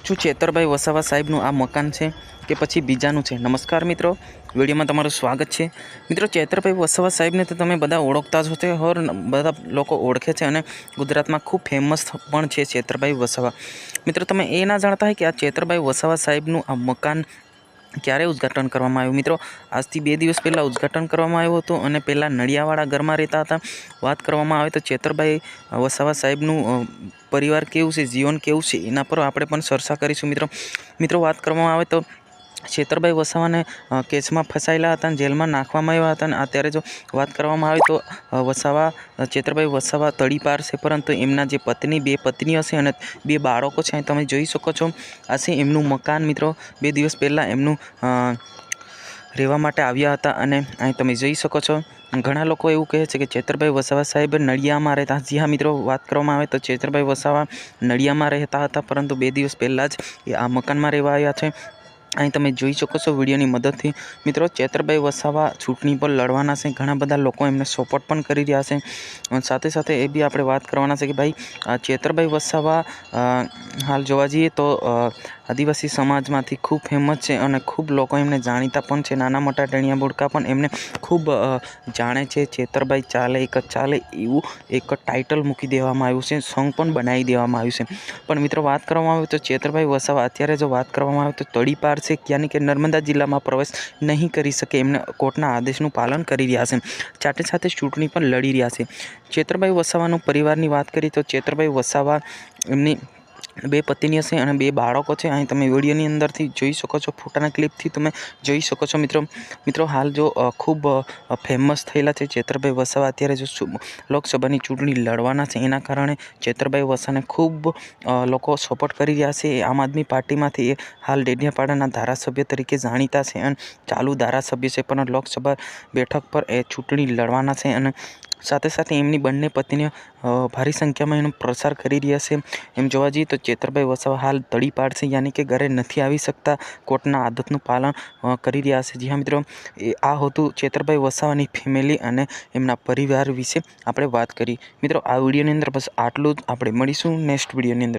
શું ચેતરભાઈ વસાવા સાહેબનું આ મકાન છે કે પછી બીજાનું છે? નમસ્કાર મિત્રો, વિડીયોમાં તમારું સ્વાગત છે. મિત્રો, ચેતરભાઈ વસાવા સાહેબને તો તમે બધા ઓળખતા જ હશે, બધા લોકો ઓળખે છે અને ગુજરાતમાં ખૂબ ફેમસ પણ છે ચેતરભાઈ વસાવા. મિત્રો, તમે એ ના જાણતા હોય કે આ ચેતરભાઈ વસાવા સાહેબનું આ મકાન ક્યારે ઉદ્ઘાટન કરવામાં આવ્યું? મિત્રો, આજથી 2 દિવસ પહેલાં ઉદ્ઘાટન કરવામાં આવ્યું હતું અને પહેલાં નડિયાવાળા ઘરમાં રહેતા હતા. વાત કરવામાં આવે તો ચેતરભાઈ વસાવા સાહેબનું પરિવાર કેવું છે, જીવન કેવું છે, એના પર આપણે પણ ચર્ચા કરીશું. મિત્રો, વાત કરવામાં આવે તો ચેતરભાઈ વસાવાને કેસમાં ફસાયેલા હતા અને જેલમાં નાખવામાં આવ્યા હતા. અને અત્યારે જો વાત કરવામાં આવે તો ચેતરભાઈ વસાવા તડીપાર છે, પરંતુ એમના જે બે પત્ની હશે અને 2 બાળકો છે, અહીં તમે જોઈ શકો છો. આ છે એમનું મકાન. મિત્રો, 2 દિવસ પહેલાં એમનું રહેવા માટે આવ્યા હતા અને અહીં તમે જોઈ શકો છો. ઘણા લોકો એવું કહે છે કે ચેતરભાઈ વસાવા સાહેબ નડિયામાં રહેતા. જી હા મિત્રો, વાત કરવામાં આવે તો ચેતરભાઈ વસાવા નડિયામાં રહેતા હતા, પરંતુ 2 દિવસ પહેલાં જ એ આ મકાનમાં રહેવા આવ્યા છે. અહીં તમે જોઈ શકો છો વિડીયોની મદદથી. મિત્રો, ચેતરભાઈ વસાવા ચૂંટણી પર લડવાના છે. ઘણા બધા લોકો એમને સપોર્ટ પણ કરી રહ્યા છે. સાથે સાથે એ બી આપણે વાત કરવાના છે કે ભાઈ ચેતરભાઈ વસાવા હાલ જોવા જઈએ તો આદિવાસી સમાજમાંથી ખૂબ ફેમસ છે અને ખૂબ લોકો એમને જાણીતા પણ છે. નાના મોટા ટેણિયા બોડકા પણ એમને ખૂબ જાણે છે. ચેતરભાઈ ચાલે એક જ ચાલે એવું એક ટાઇટલ મૂકી દેવામાં આવ્યું છે, સોંગ પણ બનાવી દેવામાં આવ્યું છે. પણ મિત્રો, વાત કરવામાં આવે તો ચેતરભાઈ વસાવા અત્યારે જો વાત કરવામાં આવે તો તડીપાર છે, યાની કે નર્મદા જિલ્લામાં પ્રવેશ નહીં કરી શકે. એમને કોર્ટના આદેશનું પાલન કરી રહ્યા છે. સાથે સાથે ચૂંટણી પણ લડી રહ્યા છે. ચેતરભાઈ વસાવાનું પરિવારની વાત કરીએ તો ચેતરભાઈ વસાવા એમની 2 પત્ની હશે અને 2 બાળકો છે. અહીં તમે વિડીયોની અંદરથી જોઈ શકો છો, ફોટાના ક્લિપથી તમે જોઈ શકો છો. મિત્રો, હાલ જો ખૂબ ફેમસ થયેલા છે ચેતરભાઈ વસાવા. અત્યારે જો લોકસભાની ચૂંટણી લડવાના છે, એના કારણે ચેતરભાઈ વસાવાને ખૂબ લોકો સપોર્ટ કરી રહ્યા છે. આમ આદમી પાર્ટીમાંથી એ હાલ ડેડિયાપાડાના ધારાસભ્ય તરીકે જાણીતા છે અને ચાલુ ધારાસભ્ય છે, પણ લોકસભા બેઠક પર એ ચૂંટણી લડવાના છે. અને સાથે સાથે એમની બંને પત્નીઓ ભારી સંખ્યામાં એનો પ્રચાર કરી રહ્યા છે. એમ જોવા જઈએ તો ચેતરભાઈ વસાવા હાલ તડીપાર છે, યાની કે ઘરે નથી આવી શકતા. કોર્ટના આદતનું પાલન કરી રહ્યા છે. જી હા મિત્રો, આ હતું ચેતરભાઈ વસાવાની ફેમિલી અને એમના પરિવાર વિશે આપણે વાત કરી. મિત્રો, આ વિડીયોની અંદર બસ આટલું જ. આપણે મળીશું નેક્સ્ટ વિડીયોની અંદર.